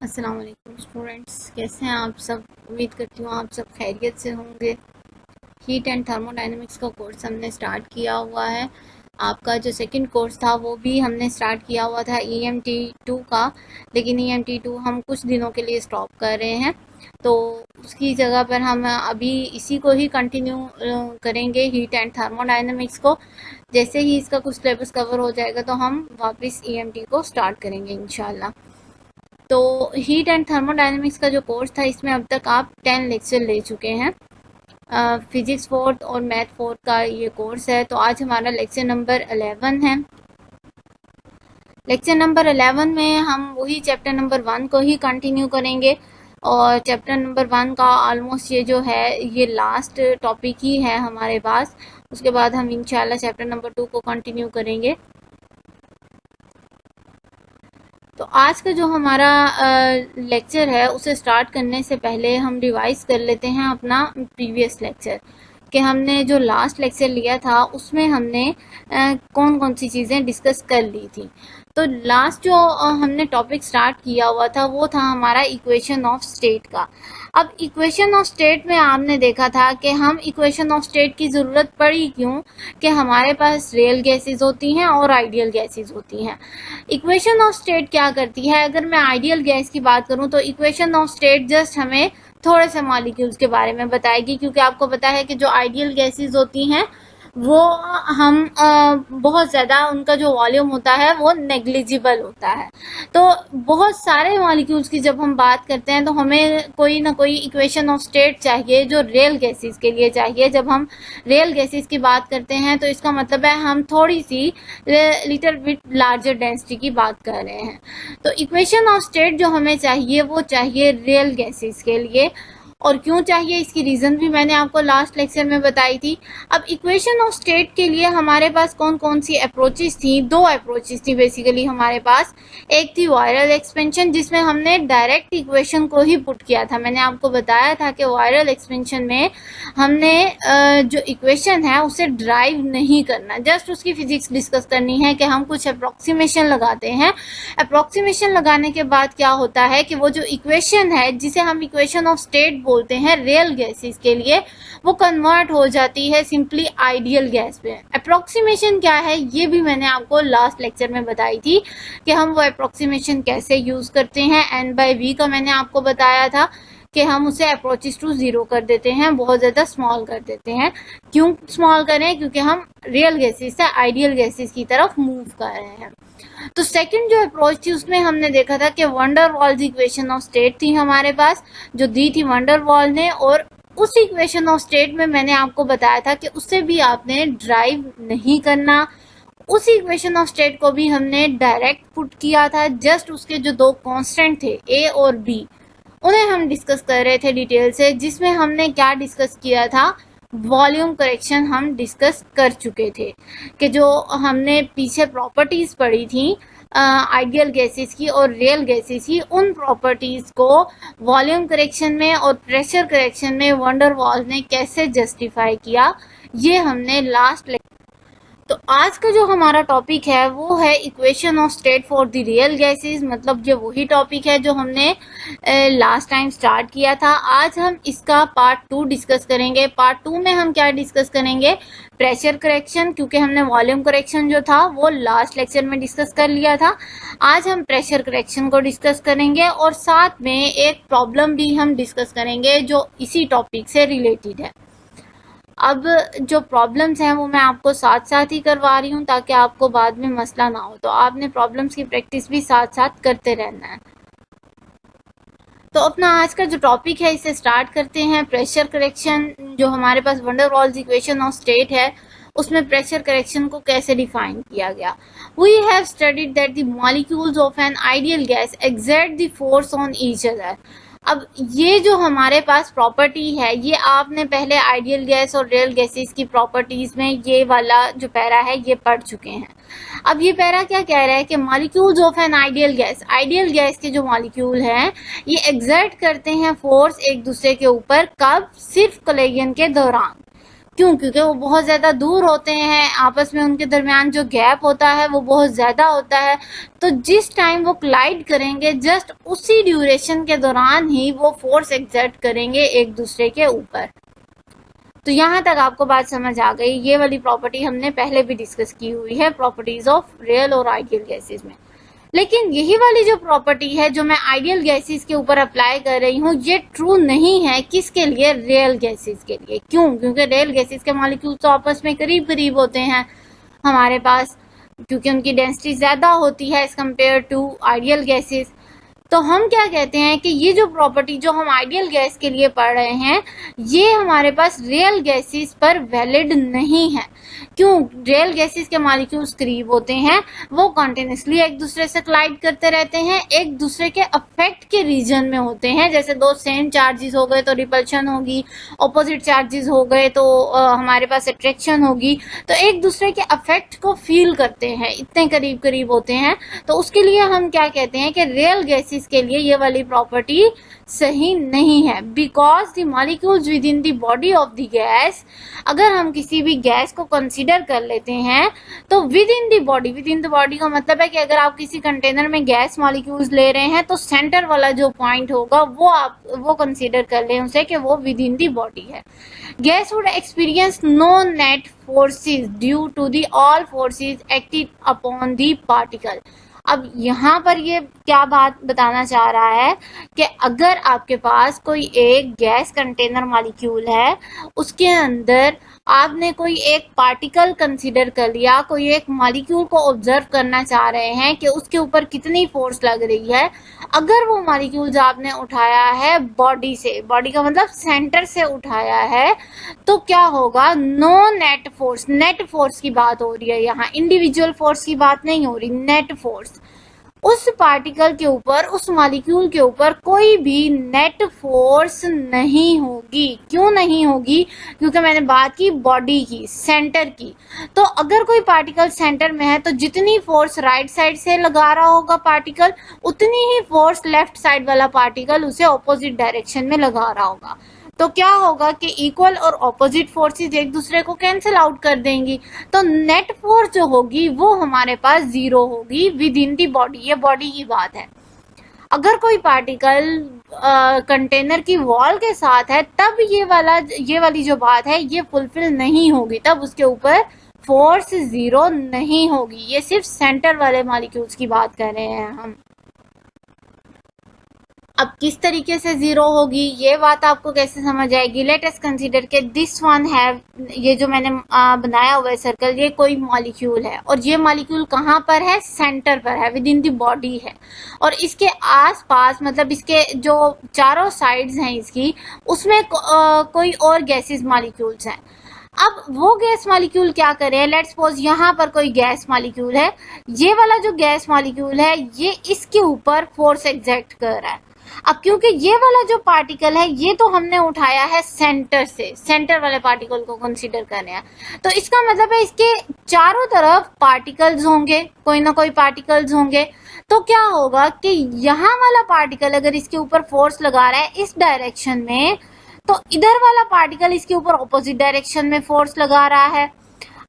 अस्सलाम वालेकुम स्टूडेंट्स, कैसे हैं आप सब। उम्मीद करती हूँ आप सब खैरियत से होंगे। हीट एंड थर्मोडायनेमिक्स का कोर्स हमने स्टार्ट किया हुआ है। आपका जो सेकंड कोर्स था वो भी हमने स्टार्ट किया हुआ था EMT2 का, लेकिन EMT2 हम कुछ दिनों के लिए स्टॉप कर रहे हैं, तो उसकी जगह पर हम अभी इसी को ही कंटिन्यू करेंगे, हीट एंड थर्मोडायनेमिक्स को। जैसे ही इसका कुछ सिलेबस कवर हो जाएगा तो हम वापस EMT को स्टार्ट करेंगे इंशाल्लाह। तो हीट एंड थर्मोडायनेमिक्स का जो कोर्स था, इसमें अब तक आप 10 लेक्चर ले चुके हैं। फिजिक्स फोर्थ और मैथ फोर्थ का ये कोर्स है। तो आज हमारा लेक्चर नंबर 11 है। लेक्चर नंबर 11 में हम वही चैप्टर नंबर 1 को ही कंटिन्यू करेंगे, और चैप्टर नंबर 1 का ऑलमोस्ट ये जो है ये लास्ट टॉपिक ही है हमारे पास। उसके बाद हम इंशाल्लाह चैप्टर नंबर 2 को कंटिन्यू करेंगे। तो आज का जो हमारा लेक्चर है उसे स्टार्ट करने से पहले हम रिवाइज कर लेते हैं अपना प्रीवियस लेक्चर, कि हमने जो लास्ट लेक्चर लिया था उसमें हमने कौन कौन सी चीज़ें डिस्कस कर ली थी। तो लास्ट जो हमने टॉपिक स्टार्ट किया हुआ था वो था हमारा इक्वेशन ऑफ स्टेट का। अब इक्वेशन ऑफ स्टेट में आपने देखा था कि हम इक्वेशन ऑफ स्टेट की ज़रूरत पड़ी क्यों, कि हमारे पास रियल गैसेस होती हैं और आइडियल गैसेस होती हैं। इक्वेशन ऑफ स्टेट क्या करती है, अगर मैं आइडियल गैस की बात करूं तो इक्वेशन ऑफ स्टेट जस्ट हमें थोड़े से मॉलिक्यूल्स के बारे में बताएगी, क्योंकि आपको पता है कि जो आइडियल गैसेस होती हैं वो हम बहुत ज़्यादा उनका जो वॉल्यूम होता है वो नेग्लिजिबल होता है। तो बहुत सारे मॉलिक्यूल्स की जब हम बात करते हैं तो हमें कोई ना कोई इक्वेशन ऑफ स्टेट चाहिए जो रियल गैसेस के लिए चाहिए। जब हम रियल गैसेस की बात करते हैं तो इसका मतलब है हम थोड़ी सी लिटिल बिट लार्जर डेंसिटी की बात कर रहे हैं। तो इक्वेशन ऑफ स्टेट जो हमें चाहिए वो चाहिए रियल गैसेस के लिए। और क्यों चाहिए इसकी रीज़न भी मैंने आपको लास्ट लेक्चर में बताई थी। अब इक्वेशन ऑफ स्टेट के लिए हमारे पास कौन कौन सी अप्रोचेस थी, दो अप्रोचेस थी बेसिकली हमारे पास। एक थी वायरल एक्सपेंशन, जिसमें हमने डायरेक्ट इक्वेशन को ही पुट किया था। मैंने आपको बताया था कि वायरल एक्सपेंशन में हमने जो इक्वेशन है उसे ड्राइव नहीं करना, जस्ट उसकी फिजिक्स डिस्कस करनी है, कि हम कुछ अप्रोक्सीमेशन लगाते हैं। अप्रोक्सीमेशन लगाने के बाद क्या होता है कि वो जो इक्वेशन है जिसे हम इक्वेशन ऑफ स्टेट बोलते हैं रियल गैसेस के लिए, वो कन्वर्ट हो जाती है सिंपली आइडियल गैस में। अप्रोक्सीमेशन क्या है ये भी मैंने आपको लास्ट लेक्चर में बताई थी, कि हम वो अप्रोक्सीमेशन कैसे यूज करते हैं। n/v का मैंने आपको बताया था कि हम उसे अप्रोचेस टू 0 कर देते हैं, बहुत ज़्यादा स्मॉल कर देते हैं। क्यों स्मॉल करें, क्योंकि हम रियल गैसेस से आइडियल गैसेस की तरफ मूव कर रहे हैं। तो सेकंड जो अप्रोच थी उसमें हमने देखा था कि wonder Waals equation of state थी हमारे पास, जो दी थी वंडर वॉल ने। और उस इक्वेशन ऑफ स्टेट में मैंने आपको बताया था कि उससे भी आपने ड्राइव नहीं करना। उस इक्वेशन ऑफ स्टेट को भी हमने डायरेक्ट पुट किया था। जस्ट उसके जो दो कांस्टेंट थे A और B, उन्हें हम डिस्कस कर रहे थे डिटेल से, जिसमें हमने क्या डिस्कस किया था, वॉल्यूम करेक्शन हम डिस्कस कर चुके थे, कि जो हमने पीछे प्रॉपर्टीज पढ़ी थी आइडियल गैसेस की और रियल गैसेस की, उन प्रॉपर्टीज को वॉल्यूम करेक्शन में और प्रेशर करेक्शन में वंडर वॉल्स ने कैसे जस्टिफाई किया, ये हमने लास्ट। तो आज का जो हमारा टॉपिक है वो है equation of state for the real gases. मतलब ये वही टॉपिक है जो हमने लास्ट टाइम स्टार्ट किया था। आज हम इसका पार्ट 2 डिस्कस करेंगे। पार्ट 2 में हम क्या डिस्कस करेंगे, प्रेशर करेक्शन, क्योंकि हमने वॉल्यूम करेक्शन जो था वो लास्ट लेक्चर में डिस्कस कर लिया था। आज हम प्रेशर करेक्शन को डिस्कस करेंगे, और साथ में एक प्रॉब्लम भी हम डिस्कस करेंगे जो इसी टॉपिक से रिलेटेड है। अब जो प्रॉब्लम्स हैं वो मैं आपको साथ साथ ही करवा रही हूँ, ताकि आपको बाद में मसला ना हो। तो आपने प्रॉब्लम्स की प्रैक्टिस भी साथ साथ करते रहना है। तो अपना आज का जो टॉपिक है इसे स्टार्ट करते हैं। प्रेशर करेक्शन, जो हमारे पास van der Waals equation of state है उसमें प्रेशर करेक्शन को कैसे डिफाइन किया गया। We have studied that the molecules of an ideal gas exert the force on each other. अब ये जो हमारे पास प्रॉपर्टी है, ये आपने पहले आइडियल गैस और रियल गैसेस की प्रॉपर्टीज में ये वाला जो पैरा है ये पढ़ चुके हैं। अब ये पैरा क्या कह रहा है कि molecules of an ideal gas के जो मॉलिक्यूल हैं ये एक्सर्ट करते हैं फोर्स एक दूसरे के ऊपर। कब? सिर्फ कोलिजन के दौरान। क्यों? क्योंकि वो बहुत ज़्यादा दूर होते हैं, आपस में उनके दरमियान जो गैप होता है वो बहुत ज़्यादा होता है। तो जिस टाइम वो क्लाइड करेंगे जस्ट उसी ड्यूरेशन के दौरान ही वो फोर्स एक्सर्ट करेंगे एक दूसरे के ऊपर। तो यहाँ तक आपको बात समझ आ गई। ये वाली प्रॉपर्टी हमने पहले भी डिस्कस की हुई है प्रॉपर्टीज ऑफ रियल और आइडियल गैसेस में। लेकिन यही वाली जो प्रॉपर्टी है जो मैं आइडियल गैसेस के ऊपर अप्लाई कर रही हूँ, ये ट्रू नहीं है किसके लिए? रियल गैसेस के लिए। क्यों? क्योंकि रियल गैसेस के मॉलिक्यूल्स तो आपस में करीब करीब होते हैं हमारे पास, क्योंकि उनकी डेंसिटी ज्यादा होती है as compared to ideal gases. तो हम क्या कहते हैं कि ये जो प्रॉपर्टी जो हम आइडियल गैस के लिए पढ़ रहे हैं, ये हमारे पास रियल गैसेस पर वैलिड नहीं है। क्यों? रियल गैसेस के मॉलिक्यूल्स करीब होते हैं, वो कॉन्टिन्यूसली एक दूसरे से क्लाइड करते रहते हैं, एक दूसरे के अफेक्ट के रीजन में होते हैं। जैसे दो सेम चार्जेस हो गए तो रिपल्शन होगी, ऑपोजिट चार्जेस हो गए तो हमारे पास अट्रैक्शन होगी। तो एक दूसरे के अफेक्ट को फील करते हैं, इतने करीब करीब होते हैं। तो उसके लिए हम क्या कहते हैं कि रियल गैसेस के लिए ये वाली प्रॉपर्टी सही नहीं है, because the molecules with in the body of the gas, अगर हम किसी भी गैस को कंसीडर कर लेते हैं तो विद इन द बॉडी का मतलब है कि अगर आप किसी कंटेनर में गैस मॉलिक्यूल्स ले रहे हैं तो सेंटर वाला जो पॉइंट होगा वो कंसीडर कर लें उसे कि वो विद इन द बॉडी है। Gas would experience no net forces due to the all forces acted upon the particle. अब यहाँ पर ये क्या बात बताना चाह रहा है कि अगर आपके पास कोई एक गैस कंटेनर मॉलिक्यूल है, उसके अंदर आपने कोई एक पार्टिकल कंसीडर कर लिया, कोई एक मॉलिक्यूल को ऑब्जर्व करना चाह रहे हैं कि उसके ऊपर कितनी फोर्स लग रही है। अगर वो मॉलिक्यूल्स आपने उठाया है बॉडी से, बॉडी का मतलब सेंटर से उठाया है, तो क्या होगा? नो नेट फोर्स की बात हो रही है यहाँ, इंडिविजुअल फोर्स की बात नहीं हो रही, नेट फोर्स। उस पार्टिकल के ऊपर, उस मॉलिक्यूल के ऊपर कोई भी नेट फोर्स नहीं होगी। क्यों नहीं होगी? क्योंकि मैंने बात की बॉडी की, सेंटर की। तो अगर कोई पार्टिकल सेंटर में है तो जितनी फोर्स राइट साइड से लगा रहा होगा पार्टिकल, उतनी ही फोर्स लेफ्ट साइड वाला पार्टिकल उसे ऑपोजिट डायरेक्शन में लगा रहा होगा। तो क्या होगा कि इक्वल और ऑपोजिट फोर्सेस एक दूसरे को कैंसिल आउट कर देंगी। तो नेट फोर्स जो होगी वो हमारे पास 0 होगी विद इन दी बॉडी। ये बॉडी की बात है। अगर कोई पार्टिकल कंटेनर की वॉल के साथ है तब ये वाली जो बात है ये फुलफिल नहीं होगी, तब उसके ऊपर फोर्स 0 नहीं होगी। ये सिर्फ सेंटर वाले मॉलिक्यूल्स की बात कर रहे हैं हम। अब किस तरीके से 0 होगी, ये बात आपको कैसे समझ आएगी? लेट अस कंसीडर के दिस वन हैव, ये जो मैंने बनाया हुआ है सर्कल, ये कोई मॉलिक्यूल है और ये मॉलिक्यूल कहाँ पर है? सेंटर पर है, विद इन द बॉडी है। और इसके आसपास, मतलब इसके जो चारों साइड्स हैं इसकी, उसमें कोई और गैसेस मॉलिक्यूल्स हैं। अब वो गैस मॉलिक्यूल क्या करे? लेट्स सपोज यहाँ पर कोई गैस मॉलिक्यूल है, ये वाला जो गैस मॉलिक्यूल है ये इसके ऊपर फोर्स एक्सर्ट कर रहा है। अब क्योंकि ये वाला जो पार्टिकल है ये तो हमने उठाया है सेंटर से, सेंटर वाले पार्टिकल को कंसीडर कर रहे हैं, तो इसका मतलब है इसके चारों तरफ पार्टिकल्स होंगे, कोई ना कोई पार्टिकल्स होंगे। तो क्या होगा कि यहाँ वाला पार्टिकल अगर इसके ऊपर फोर्स लगा रहा है इस डायरेक्शन में, तो इधर वाला पार्टिकल इसके ऊपर ऑपोजिट डायरेक्शन में फोर्स लगा रहा है।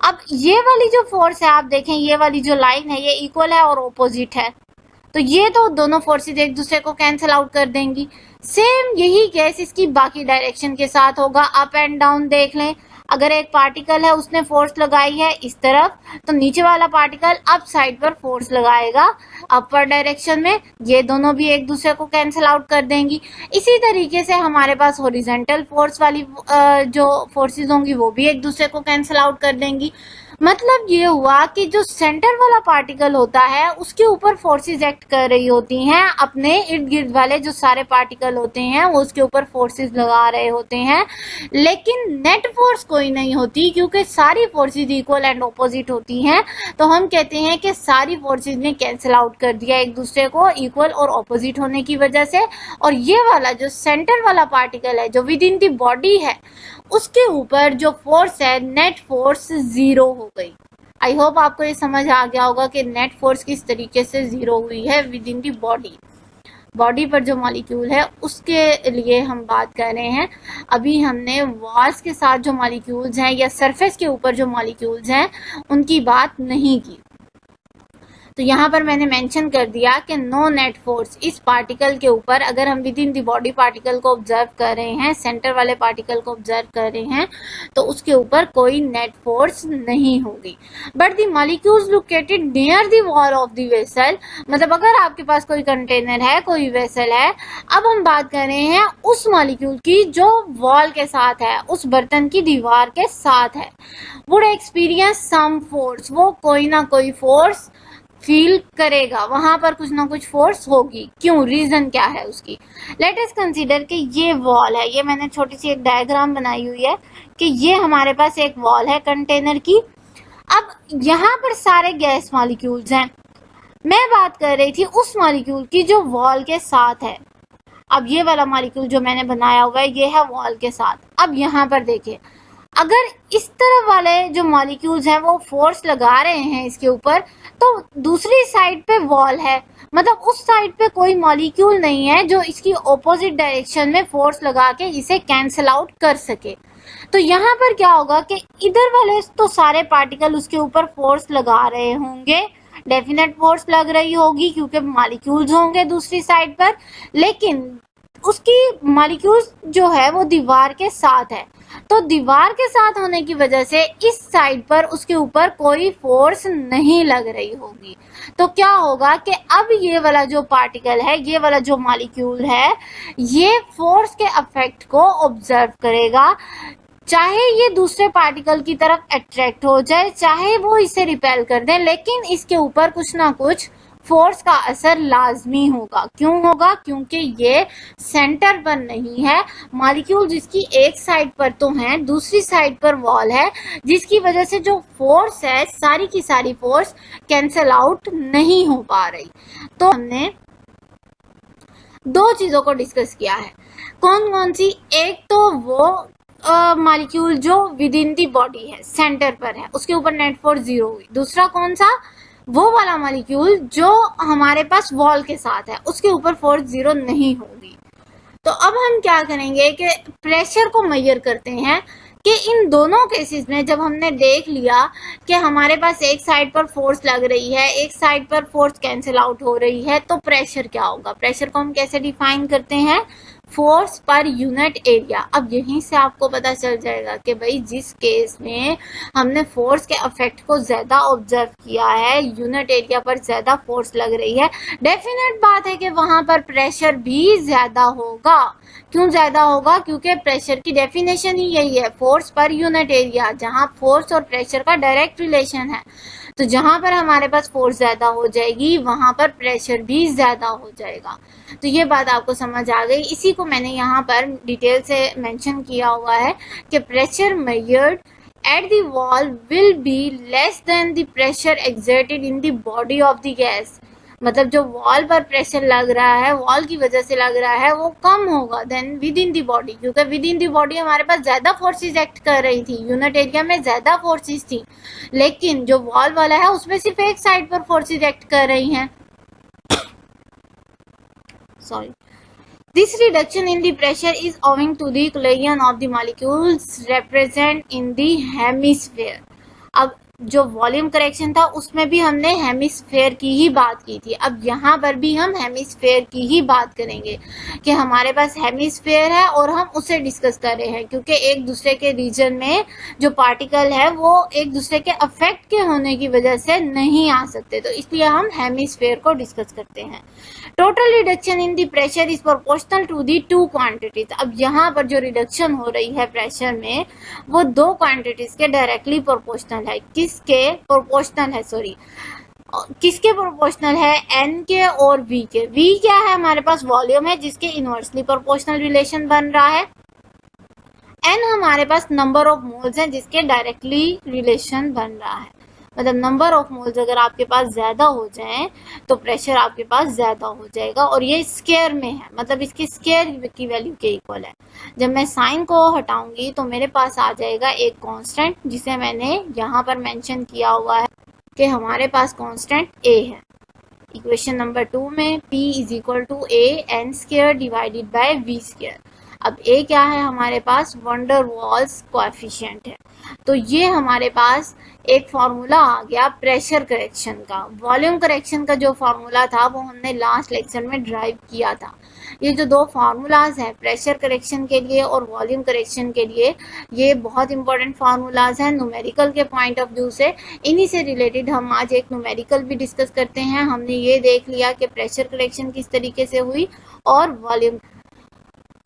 अब ये वाली जो फोर्स है, आप देखें ये वाली जो लाइन है ये इक्वल है और ऑपोजिट है, तो ये तो दोनों फोर्सेस एक दूसरे को कैंसिल आउट कर देंगी। सेम यही केस इसकी बाकी डायरेक्शन के साथ होगा। अप एंड डाउन देख लें, अगर एक पार्टिकल है उसने फोर्स लगाई है इस तरफ, तो नीचे वाला पार्टिकल अप साइड पर फोर्स लगाएगा अपर डायरेक्शन में, ये दोनों भी एक दूसरे को कैंसिल आउट कर देंगी। इसी तरीके से हमारे पास हॉरिजॉन्टल फोर्स वाली जो फोर्सेस होंगी वो भी एक दूसरे को कैंसिल आउट कर देंगी। मतलब ये हुआ कि जो सेंटर वाला पार्टिकल होता है उसके ऊपर फोर्सेस एक्ट कर रही होती हैं, अपने इर्द गिर्द वाले जो सारे पार्टिकल होते हैं वो उसके ऊपर फोर्सेस लगा रहे होते हैं, लेकिन नेट फोर्स कोई नहीं होती क्योंकि सारी फोर्सेस इक्वल एंड ऑपोजिट होती हैं। तो हम कहते हैं कि सारी फोर्सेस ने कैंसिल आउट कर दिया एक दूसरे को इक्वल और ऑपोजिट होने की वजह से, और ये वाला जो सेंटर वाला पार्टिकल है जो विद इन दी बॉडी है उसके ऊपर जो फोर्स है नेट फोर्स 0 हो गई। आई होप आपको ये समझ आ गया होगा कि नेट फोर्स किस तरीके से 0 हुई है with in the body. Body पर जो मॉलिक्यूल है उसके लिए हम बात कर रहे हैं। अभी हमने वॉल्स के साथ जो मॉलिक्यूल्स हैं या सरफेस के ऊपर जो मॉलिक्यूल्स हैं उनकी बात नहीं की। तो यहाँ पर मैंने मेंशन कर दिया कि नो नेट फोर्स, इस पार्टिकल के ऊपर अगर हम with in the body particle को ऑब्जर्व कर रहे हैं, सेंटर वाले पार्टिकल को ऑब्जर्व कर रहे हैं, तो उसके ऊपर कोई नेट फोर्स नहीं होगी। But the molecules located near the wall of the vessel, मतलब अगर आपके पास कोई कंटेनर है, कोई वेसल है, अब हम बात कर रहे हैं उस मॉलिक्यूल की जो वॉल के साथ है, उस बर्तन की दीवार के साथ है, वुड एक्सपीरियंस सम फोर्स, वो कोई ना कोई फोर्स फील करेगा, वहां पर कुछ ना कुछ फोर्स होगी। क्यों, रीजन क्या है उसकी? लेट अस कंसीडर कि ये वॉल है, ये मैंने छोटी सी एक डायग्राम बनाई हुई है कि ये हमारे पास एक वॉल है कंटेनर की। अब यहाँ पर सारे गैस मॉलिक्यूल्स हैं, मैं बात कर रही थी उस मॉलिक्यूल की जो वॉल के साथ है। अब ये वाला मॉलिक्यूल जो मैंने बनाया हुआ है ये है वॉल के साथ। अब यहाँ पर देखिए, अगर इस तरफ वाले जो मॉलिक्यूल्स हैं वो फोर्स लगा रहे हैं इसके ऊपर, तो दूसरी साइड पे वॉल है, मतलब उस साइड पे कोई मॉलिक्यूल नहीं है जो इसकी ऑपोजिट डायरेक्शन में फोर्स लगा के इसे कैंसिल आउट कर सके। तो यहाँ पर क्या होगा कि इधर वाले तो सारे पार्टिकल उसके ऊपर फोर्स लगा रहे होंगे, डेफिनेट फोर्स लग रही होगी क्योंकि मॉलिक्यूल्स होंगे दूसरी साइड पर, लेकिन उसकी मॉलिक्यूल्स जो है वो दीवार के साथ है, तो दीवार के साथ होने की वजह से इस साइड पर उसके ऊपर कोई फोर्स नहीं लग रही होगी। तो क्या होगा कि अब ये वाला जो पार्टिकल है, ये वाला जो मॉलिक्यूल है, ये फोर्स के इफेक्ट को ऑब्जर्व करेगा, चाहे ये दूसरे पार्टिकल की तरफ अट्रैक्ट हो जाए, चाहे वो इसे रिपेल कर दें, लेकिन इसके ऊपर कुछ ना कुछ फोर्स का असर लाजमी होगा। क्यों होगा? क्योंकि ये सेंटर पर नहीं है, मॉलिक्यूल जिसकी एक साइड पर तो है, दूसरी साइड पर वॉल है, जिसकी वजह से जो फोर्स है सारी की सारी फोर्स कैंसल आउट नहीं हो पा रही। तो हमने दो चीजों को डिस्कस किया है। कौन कौन सी? एक तो वो मॉलिक्यूल जो विद इन दी बॉडी है, सेंटर पर है, उसके ऊपर नेट फोर्स 0 हुई। दूसरा कौन सा? वो वाला मॉलिक्यूल जो हमारे पास वॉल के साथ है, उसके ऊपर फोर्स 0 नहीं होगी। तो अब हम क्या करेंगे कि प्रेशर को मेजर करते हैं कि इन दोनों केसेस में जब हमने देख लिया कि हमारे पास एक साइड पर फोर्स लग रही है, एक साइड पर फोर्स कैंसिल आउट हो रही है, तो प्रेशर क्या होगा? प्रेशर को हम कैसे डिफाइन करते हैं? Force per unit area. अब यहीं से आपको पता चल जाएगा कि भाई जिस केस में हमने फोर्स के इफेक्ट को ज्यादा ऑब्जर्व किया है, यूनिट एरिया पर ज्यादा फोर्स लग रही है, डेफिनेट बात है कि वहां पर प्रेशर भी ज्यादा होगा। क्यों ज्यादा होगा? क्योंकि प्रेशर की डेफिनेशन ही यही है, फोर्स पर यूनिट एरिया, जहां फोर्स और प्रेशर का डायरेक्ट रिलेशन है। तो जहां पर हमारे पास फोर्स ज्यादा हो जाएगी वहां पर प्रेशर भी ज्यादा हो जाएगा। तो ये बात आपको समझ आ गई। इसी को मैंने यहाँ पर डिटेल से मेंशन किया हुआ है कि pressure measured at the wall will be less than the pressure exerted in the body of the gas. मतलब जो वॉल पर प्रेशर लग रहा है, वॉल की वजह से लग रहा है, वो कम होगा then within the body, क्योंकि विद इन दी बॉडी हमारे पास ज्यादा फोर्सेस एक्ट कर रही थी, यूनिट एरिया में ज्यादा फोर्सेस थी, लेकिन जो वॉल वाला है उसमें सिर्फ एक साइड पर फोर्सेस एक्ट कर रही हैं। Sorry, this reduction in the pressure is owing to the collision of the molecules represent in the hemisphere। अब जो वॉल्यूम करेक्शन था उसमें भी हमने हेमिस्फेयर की ही बात की थी, अब यहाँ पर भी हम हेमिस्फेयर की ही बात करेंगे कि हमारे पास हेमिस्फेयर है और हम उसे डिस्कस कर रहे हैं, क्योंकि एक दूसरे के रीजन में जो पार्टिकल है वो एक दूसरे के अफेक्ट के होने की वजह से नहीं आ सकते, तो इसलिए हम हेमिस्फेयर को डिस्कस करते हैं। Total reduction in the pressure is proportional to the two quantities. अब यहाँ पर जो रिडक्शन हो रही है प्रेशर में वो दो क्वांटिटीज के डायरेक्टली प्रोपोर्शनल है। किसके प्रोपोर्शनल है? सॉरी, किसके प्रोपोर्शनल है? एन के और वी के। वी क्या है? हमारे पास वॉल्यूम है जिसके इनवर्सली प्रोपोर्शनल रिलेशन बन रहा है। एन हमारे पास नंबर ऑफ मोल्स हैं जिसके डायरेक्टली रिलेशन बन रहा है। मतलब नंबर ऑफ मोल्स अगर आपके पास ज्यादा हो जाए तो प्रेशर आपके पास ज्यादा हो जाएगा, और ये स्क्वायर में है, मतलब इसकी स्क्वायर की वैल्यू के इक्वल है। जब मैं साइन को हटाऊंगी तो मेरे पास आ जाएगा एक कांस्टेंट, जिसे मैंने यहाँ पर मेंशन किया हुआ है कि हमारे पास कांस्टेंट ए है। इक्वेशन नंबर 2 में P is equal to a n square divided by V square. अब ए क्या है हमारे पास, वंडर वॉल्स कोएफिशिएंट है। तो ये हमारे पास एक फॉर्मूला आ गया प्रेशर करेक्शन का। वॉल्यूम करेक्शन का जो फॉर्मूला था वो हमने लास्ट लेक्चर में ड्राइव किया था। ये जो दो फार्मूलाज हैं प्रेशर करेक्शन के लिए और वॉल्यूम करेक्शन के लिए, ये बहुत इंपॉर्टेंट फार्मूलाज हैं न्यूमेरिकल के पॉइंट ऑफ व्यू से। इन्हीं से रिलेटेड हम आज एक न्यूमेरिकल भी डिस्कस करते हैं। हमने ये देख लिया कि प्रेशर करेक्शन किस तरीके से हुई और वॉल्यूम।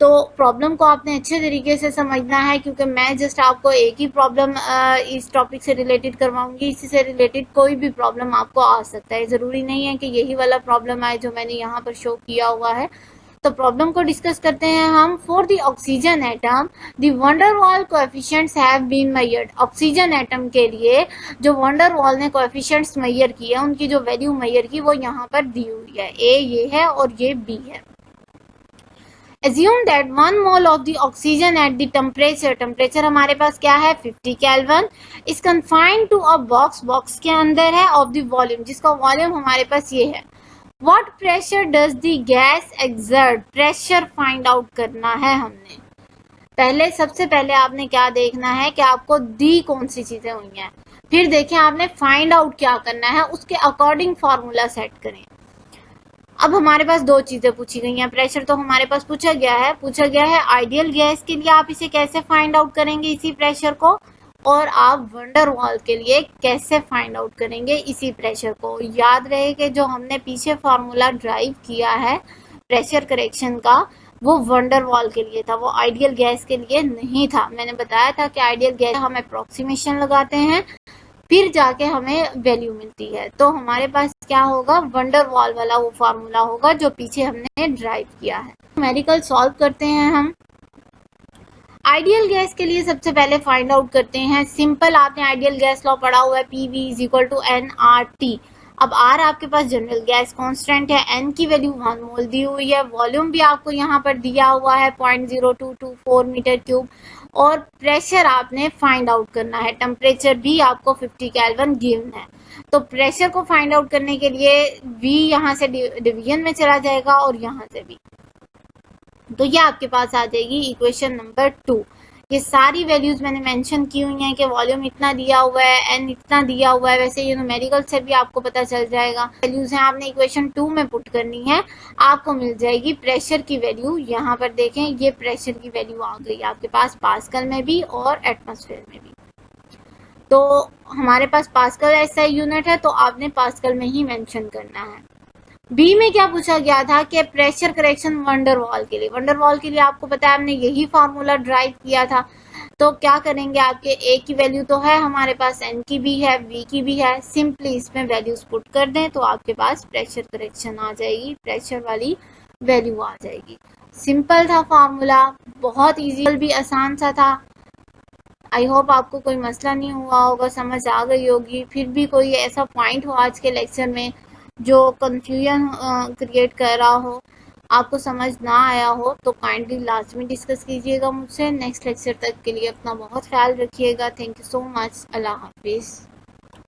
तो प्रॉब्लम को आपने अच्छे तरीके से समझना है, क्योंकि मैं जस्ट आपको एक ही प्रॉब्लम इस टॉपिक से रिलेटेड करवाऊंगी। इसी से रिलेटेड कोई भी प्रॉब्लम आपको आ सकता है, ज़रूरी नहीं है कि यही वाला प्रॉब्लम आए जो मैंने यहाँ पर शो किया हुआ है। तो प्रॉब्लम को डिस्कस करते हैं हम। For the oxygen atom the van der Waals coefficients have been measured. Oxygen atom के लिए जो वंडर वॉल ने कोएफिशिएंट्स मेजर किए, उनकी जो वैल्यू मेजर की वो यहाँ पर दी हुई है। ए ये है और ये बी है। Assume that 1 mole of the oxygen at the temperature हमारे पास क्या है 50 kelvin, is confined to a box के अंदर है of the volume, जिसका वॉल्यूम हमारे पास ये है। What pressure does the gas exert? Pressure find out करना है हमने। पहले सबसे पहले आपने क्या देखना है कि आपको दी कौन सी चीजें हुई हैं, फिर देखें आपने फाइंड आउट क्या करना है, उसके अकॉर्डिंग फॉर्मूला सेट करें। अब हमारे पास दो चीजें पूछी गई हैं। प्रेशर तो हमारे पास पूछा गया है आइडियल गैस के लिए आप इसे कैसे फाइंड आउट करेंगे इसी प्रेशर को, और आप वंडर वॉल के लिए कैसे फाइंड आउट करेंगे इसी प्रेशर को। याद रहे कि जो हमने पीछे फार्मूला ड्राइव किया है प्रेशर करेक्शन का, वो वंडर वॉल के लिए था, वो आइडियल गैस के लिए नहीं था। मैंने बताया था कि आइडियल गैस हम अप्रोक्सीमेशन लगाते हैं, फिर जाके हमें वैल्यू मिलती है। तो हमारे पास क्या होगा, वंडर वॉल वाला वो फार्मूला होगा जो पीछे हमने ड्राइव किया है। न्यूमेरिकल सॉल्व करते हैं हम। आइडियल गैस के लिए सबसे पहले फाइंड आउट करते हैं। सिंपल, आपने आइडियल गैस लॉ पढ़ा हुआ है, PV is equal to NRT। अब R आपके पास जनरल गैस कांस्टेंट है, N की वैल्यू 1 मोल दी हुई है, वॉल्यूम भी आपको यहाँ पर दिया हुआ है 0.0224 मीटर क्यूब, और प्रेशर आपने फाइंड आउट करना है। टेम्परेचर भी आपको 50 केल्विन गिवन है। तो प्रेशर को फाइंड आउट करने के लिए V यहाँ से डिवीजन में चला जाएगा और यहाँ से भी, तो ये आपके पास आ जाएगी इक्वेशन नंबर 2। ये सारी वैल्यूज मैंने मेंशन की हुई हैं कि वॉल्यूम इतना दिया हुआ है, एन इतना दिया हुआ है। वैसे ये न्यूमेरिकल से भी आपको पता चल जाएगा। वैल्यूज हैं आपने इक्वेशन 2 में पुट करनी है, आपको मिल जाएगी प्रेशर की वैल्यू। यहाँ पर देखें ये प्रेशर की वैल्यू आ गई आपके पास पास्कल में भी और एटमॉस्फेयर में भी। तो हमारे पास पास्कल ऐसा यूनिट है तो आपने पास्कल में ही मेंशन करना है। बी में क्या पूछा गया था कि प्रेशर करेक्शन वंडर वॉल के लिए। वंडर वॉल के लिए आपको पता है हमने यही फार्मूला ड्राइव किया था। तो क्या करेंगे, आपके ए की वैल्यू तो है हमारे पास, एन की भी है, वी की भी है। सिंपली इसमें वैल्यूज पुट कर दें तो आपके पास प्रेशर करेक्शन आ जाएगी, प्रेशर वाली वैल्यू आ जाएगी। सिंपल था फार्मूला, बहुत ईजी भी आसान सा था। आई होप आपको कोई मसला नहीं हुआ होगा, समझ आ गई होगी। फिर भी कोई ऐसा पॉइंट हो आज के लेक्चर में जो कंफ्यूजन क्रिएट कर रहा हो, आपको समझ ना आया हो, तो काइंडली लाजमी डिस्कस कीजिएगा मुझसे। नेक्स्ट लेक्चर तक के लिए अपना बहुत ख्याल रखिएगा। Thank you so much. अल्लाह हाफिज़।